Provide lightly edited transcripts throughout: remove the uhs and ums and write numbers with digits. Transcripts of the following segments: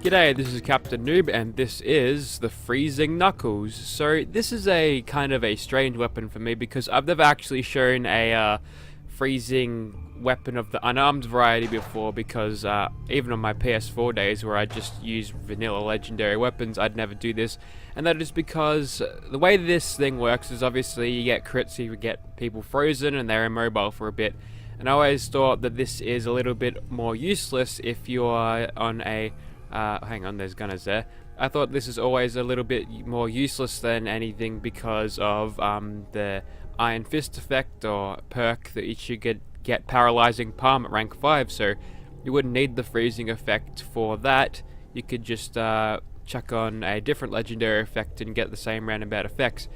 G'day, this is Captain Noob, and this is the Freezing Knuckles. So this is a kind of a strange weapon for me because I've never actually shown a freezing weapon of the unarmed variety before, because even on my PS4 days where I just use vanilla legendary weapons, I'd never do this. And that is because the way this thing works is obviously you get crits, you get people frozen and they're immobile for a bit. And I always thought that this is a little bit more useless if you're on a hang on, there's gunners there. I thought this is always a little bit more useless than anything because of the Iron Fist effect or perk that you should get Paralyzing Palm at rank 5, so you wouldn't need the freezing effect for that. You could just chuck on a different legendary effect and get the same roundabout effects.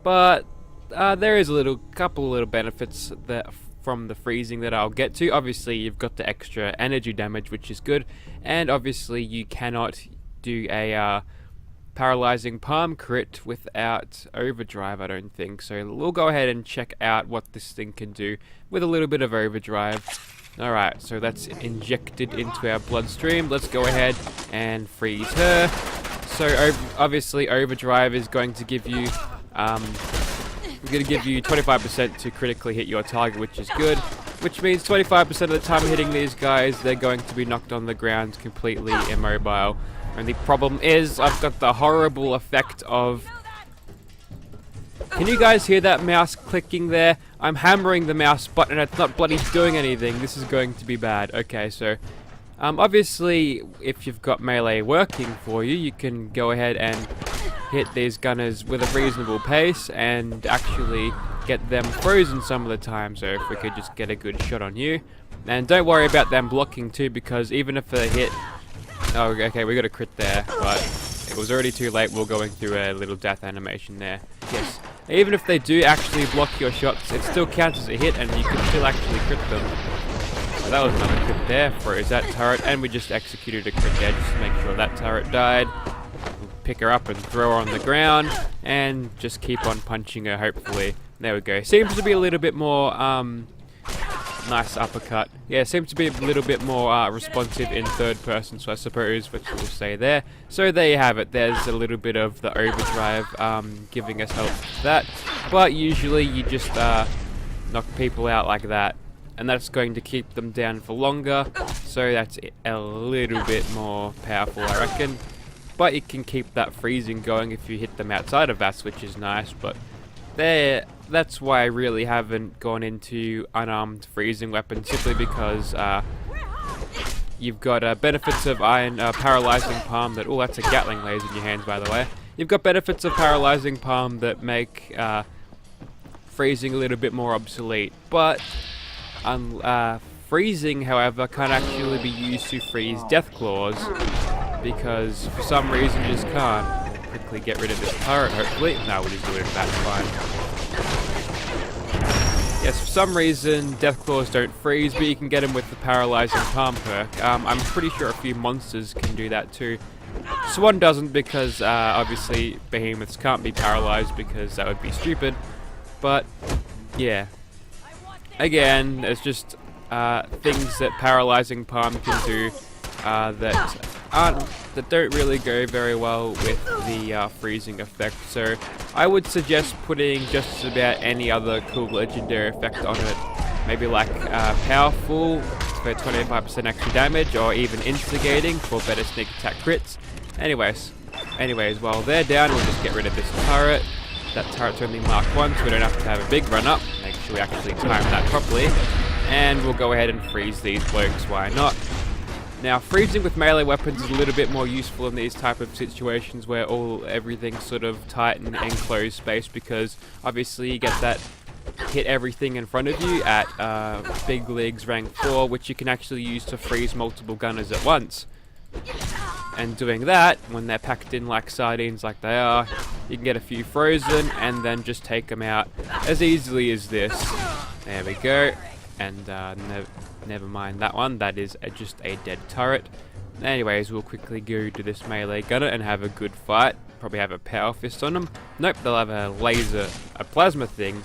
But there is a couple little benefits that from the freezing that I'll get to. Obviously you've got the extra energy damage, which is good, and obviously you cannot do a Paralyzing Palm crit without overdrive, I don't think. So we'll go ahead and check out what this thing can do with a little bit of overdrive. Alright, so that's injected into our bloodstream. Let's go ahead and freeze her. So obviously overdrive is going to give you 25% to critically hit your target, which is good. Which means 25% of the time hitting these guys, they're going to be knocked on the ground completely immobile. And the problem is, I've got the horrible effect of... Can you guys hear that mouse clicking there? I'm hammering the mouse button and it's not bloody doing anything. This is going to be bad. Okay, so... obviously, if you've got melee working for you, you can go ahead and hit these gunners with a reasonable pace and actually get them frozen some of the time. So if we could just get a good shot on you. And don't worry about them blocking too, because even if they hit... Oh, okay, we got a crit there, but it was already too late. We're going through a little death animation there. Yes. Even if they do actually block your shots, it still counts as a hit and you can still actually crit them. So that was another crit there, froze that turret, and we just executed a crit there just to make sure that turret died. We'll pick her up and throw her on the ground, and just keep on punching her, hopefully. There we go. Seems to be a little bit more, nice uppercut. Yeah, seems to be a little bit more responsive in third person, so I suppose, which we'll say there. So there you have it. There's a little bit of the overdrive giving us help with that. But usually you just knock people out like that, and that's going to keep them down for longer, so that's a little bit more powerful, I reckon. But you can keep that freezing going if you hit them outside of that, which is nice. But that's why I really haven't gone into unarmed freezing weapons, simply because you've got benefits of Iron Paralyzing Palm that... Oh, that's a Gatling laser in your hands, by the way. You've got benefits of Paralyzing Palm that make freezing a little bit more obsolete, but freezing, however, can't actually be used to freeze Deathclaws, because for some reason you just can't. Quickly get rid of this turret, hopefully. No, we'll just do it, that's fine. Yes, for some reason Deathclaws don't freeze, but you can get them with the Paralyzing Palm perk. I'm pretty sure a few monsters can do that too. Swan doesn't, because obviously behemoths can't be paralyzed, because that would be stupid. But yeah, again, there's just things that Paralyzing Palm can do that don't really go very well with the freezing effect. So I would suggest putting just about any other cool legendary effect on it. Maybe like Powerful for 25% extra damage, or even Instigating for better sneak attack crits. Anyways, while they're down, we'll just get rid of this turret. That turret's only Mark 1, so we don't have to have a big run up. Make sure we actually time that properly. And we'll go ahead and freeze these blokes, why not? Now, freezing with melee weapons is a little bit more useful in these type of situations where everything's sort of tight and enclosed space, because obviously you get that hit everything in front of you at Big Leagues rank 4, which you can actually use to freeze multiple gunners at once. And doing that, when they're packed in like sardines like they are, you can get a few frozen and then just take them out as easily as this. There we go. And never mind that one, that is just a dead turret. Anyways, we'll quickly go to this melee gunner and have a good fight. Probably have a power fist on them. Nope, they'll have a laser, a plasma thing.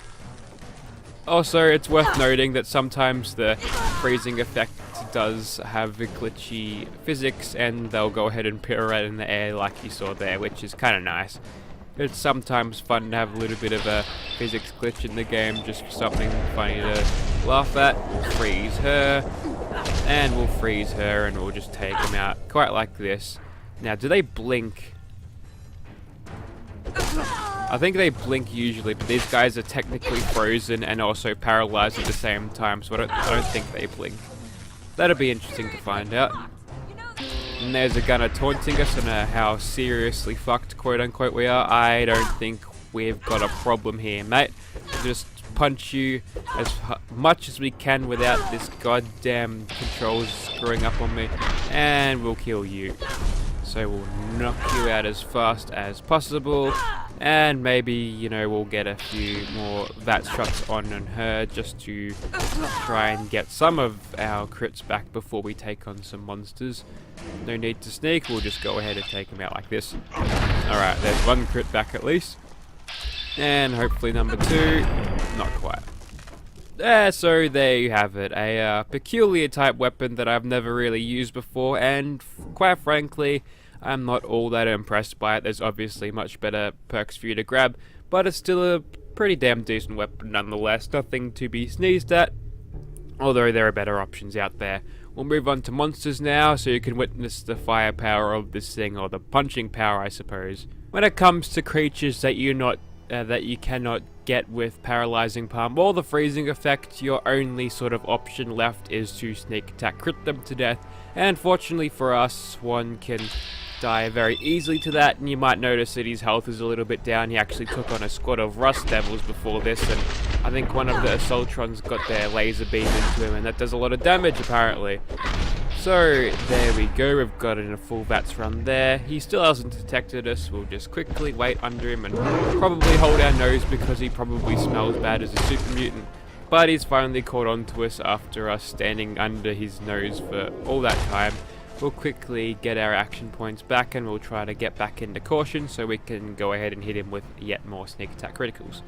Also, it's worth noting that sometimes the freezing effect does have a glitchy physics, and they'll go ahead and pirouette in the air like you saw there, which is kind of nice. It's sometimes fun to have a little bit of a physics glitch in the game, just for something funny to laugh at. We'll freeze her, and we'll freeze her, and we'll just take him out quite like this. Now, do they blink? I think they blink usually, but these guys are technically frozen and also paralyzed at the same time, so I don't think they blink. That'll be interesting to find out. And there's a gunner taunting us on how seriously fucked, quote unquote, we are. I don't think we've got a problem here, mate. We'll just punch you as much as we can without this goddamn controls screwing up on me, and we'll kill you. So we'll knock you out as fast as possible, and maybe, you know, we'll get a few more VAT shots on her just to try and get some of our crits back before we take on some monsters. No need to sneak, we'll just go ahead and take them out like this. Alright, there's one crit back at least. And hopefully number 2, not quite. So there you have it, a peculiar type weapon that I've never really used before, and quite frankly, I'm not all that impressed by it. There's obviously much better perks for you to grab, but it's still a pretty damn decent weapon nonetheless, nothing to be sneezed at, although there are better options out there. We'll move on to monsters now, so you can witness the firepower of this thing, or the punching power, I suppose. When it comes to creatures that you cannot get with Paralyzing Palm or the freezing effect, your only sort of option left is to sneak attack crit them to death, and fortunately for us, one can die very easily to that, and you might notice that his health is a little bit down. He actually took on a squad of Rust Devils before this, and I think one of the Assaultrons got their laser beam into him, and that does a lot of damage apparently. So there we go, we've got in a full VATS run there. He still hasn't detected us, we'll just quickly wait under him and probably hold our nose because he probably smells bad as a super mutant. But he's finally caught on to us after us standing under his nose for all that time. We'll quickly get our action points back and we'll try to get back into caution so we can go ahead and hit him with yet more sneak attack criticals.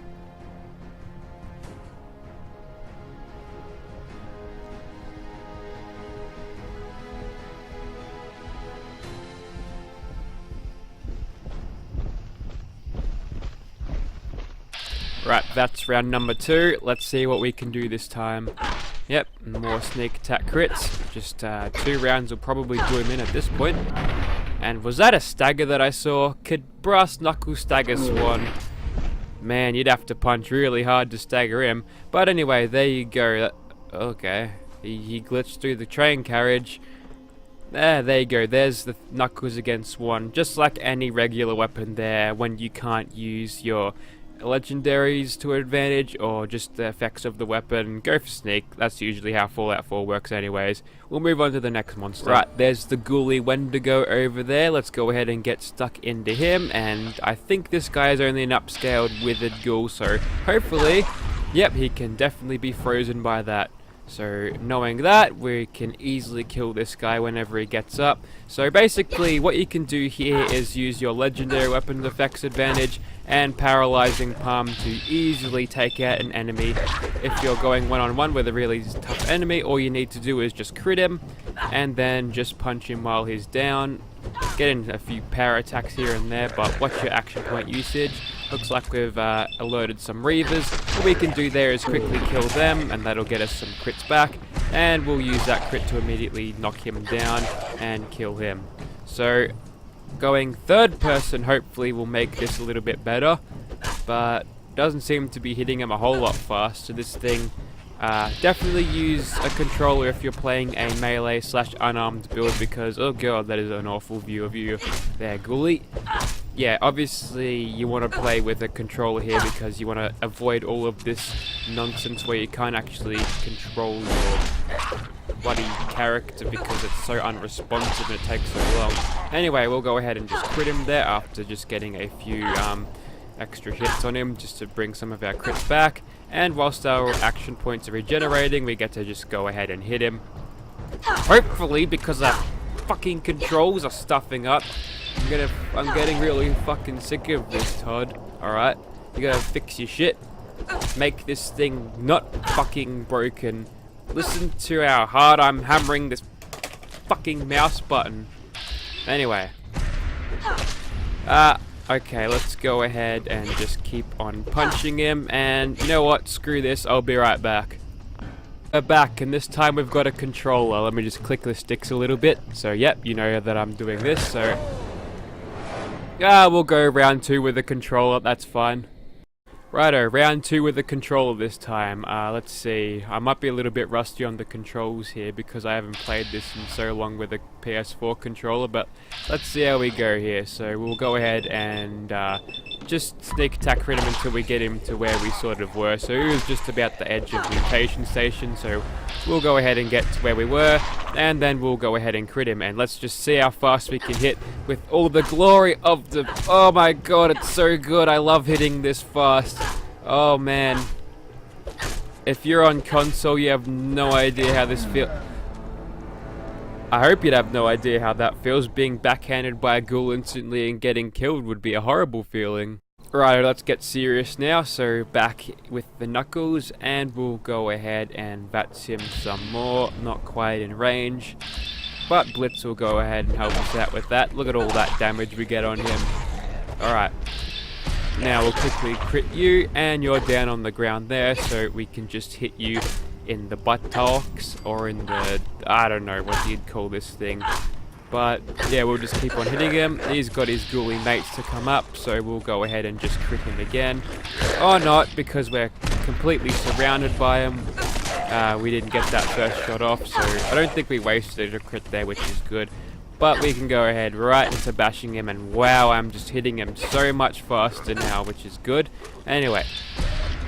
Right, that's round number 2. Let's see what we can do this time. Yep, more sneak attack crits. Just 2 rounds will probably do him in at this point. And was that a stagger that I saw? Could Brass Knuckle stagger Swan? Man, you'd have to punch really hard to stagger him. But anyway, there you go. Okay, he glitched through the train carriage. There you go, there's the Knuckles against Swan. Just like any regular weapon there, when you can't use your legendaries to advantage or just the effects of the weapon, go for sneak. That's usually how Fallout 4 works anyways. We'll move on to the next monster. Right, there's the ghouly Wendigo over there. Let's go ahead and get stuck into him, and I think this guy is only an upscaled withered ghoul, so hopefully, yep, he can definitely be frozen by that. So knowing that, we can easily kill this guy whenever he gets up. So basically what you can do here is use your legendary weapon effects advantage and Paralyzing Palm to easily take out an enemy. If you're going one-on-one with a really tough enemy, all you need to do is just crit him and then just punch him while he's down. Get in a few power attacks here and there, but watch your action point usage. Looks like we've alerted some Reavers. What we can do there is quickly kill them, and that'll get us some crits back. And we'll use that crit to immediately knock him down and kill him. So, going third person hopefully will make this a little bit better, but doesn't seem to be hitting him a whole lot fast. So this thing, definitely use a controller if you're playing a melee / unarmed build, because oh god, that is an awful view of you there, ghoulie. Yeah, obviously you want to play with a controller here because you want to avoid all of this nonsense where you can't actually control your bloody character because it's so unresponsive and it takes so long. Anyway, we'll go ahead and just crit him there after just getting a few extra hits on him just to bring some of our crits back. And whilst our action points are regenerating, we get to just go ahead and hit him. Hopefully, because our fucking controls are stuffing up. I'm getting really fucking sick of this, Todd. Alright? You gotta fix your shit. Make this thing not fucking broken. Listen to how hard I'm hammering this fucking mouse button. Anyway. Okay, let's go ahead and just keep on punching him. And you know what? Screw this. I'll be right back. We're back, and this time we've got a controller. Let me just click the sticks a little bit. So, yep, you know that I'm doing this. So, we'll go round 2 with the controller. That's fine. Righto, round 2 with the controller this time. Let's see. I might be a little bit rusty on the controls here because I haven't played this in so long with a PS4 controller, but let's see how we go here. So we'll go ahead and just sneak attack crit him until we get him to where we sort of were. So he was just about the edge of mutation station, so we'll go ahead and get to where we were, and then we'll go ahead and crit him, and let's just see how fast we can hit with all the glory of the... Oh my god, it's so good. I love hitting this fast. Oh man. If you're on console, you have no idea how this feels. I hope you'd have no idea how that feels. Being backhanded by a ghoul instantly and getting killed would be a horrible feeling. Right, let's get serious now. So back with the Knuckles, and we'll go ahead and VATS him some more. Not quite in range, but Blitz will go ahead and help us out with that. Look at all that damage we get on him. Alright. Now we'll quickly crit you, and you're down on the ground there, so we can just hit you in the buttocks, or in the... I don't know what you'd call this thing. But yeah, we'll just keep on hitting him. He's got his ghoulie mates to come up, so we'll go ahead and just crit him again. Or not, because we're completely surrounded by him. We didn't get that first shot off, so I don't think we wasted a crit there, which is good. But we can go ahead right into bashing him, and wow, I'm just hitting him so much faster now, which is good. Anyway,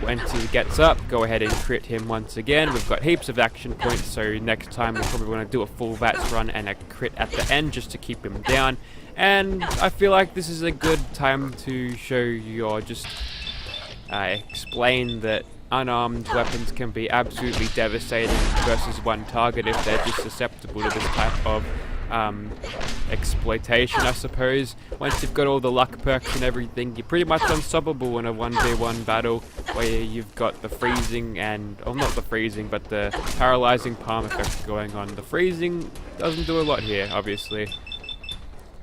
once he gets up, go ahead and crit him once again. We've got heaps of action points, so next time we probably want to do a full VATS run and a crit at the end just to keep him down. And I feel like this is a good time to show you, or just explain that unarmed weapons can be absolutely devastating versus one target if they're just susceptible to this type of exploitation, I suppose. Once you've got all the luck perks and everything, you're pretty much unstoppable in a 1v1 battle where you've got the freezing and... oh, not the freezing, but the paralyzing palm effect going on. The freezing doesn't do a lot here, obviously.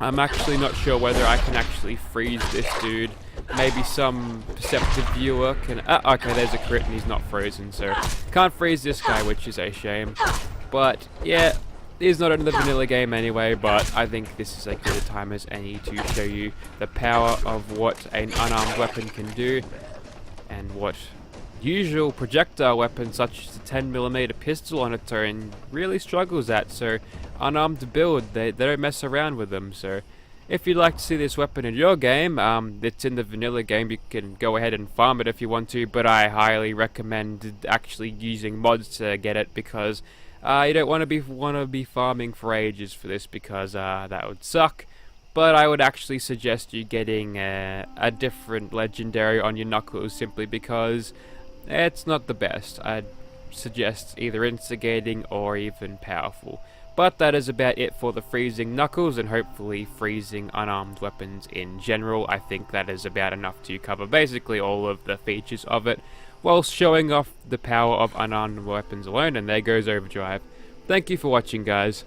I'm actually not sure whether I can actually freeze this dude. Maybe some perceptive viewer can... okay, there's a crit and he's not frozen, so can't freeze this guy, which is a shame. But, yeah... It's not another vanilla game anyway, but I think this is as good a time as any to show you the power of what an unarmed weapon can do, and what usual projectile weapons such as the 10mm pistol on its own really struggles at. So unarmed build, they don't mess around with them. So if you'd like to see this weapon in your game, it's in the vanilla game. You can go ahead and farm it if you want to, but I highly recommend actually using mods to get it, because you don't want to be farming for ages for this, because that would suck. But I would actually suggest you getting a different legendary on your Knuckles, simply because it's not the best. I'd suggest either instigating or even powerful. But that is about it for the freezing Knuckles, and hopefully freezing unarmed weapons in general. I think that is about enough to cover basically all of the features of it, whilst showing off the power of unarmed weapons alone. And there goes Overdrive. Thank you for watching, guys.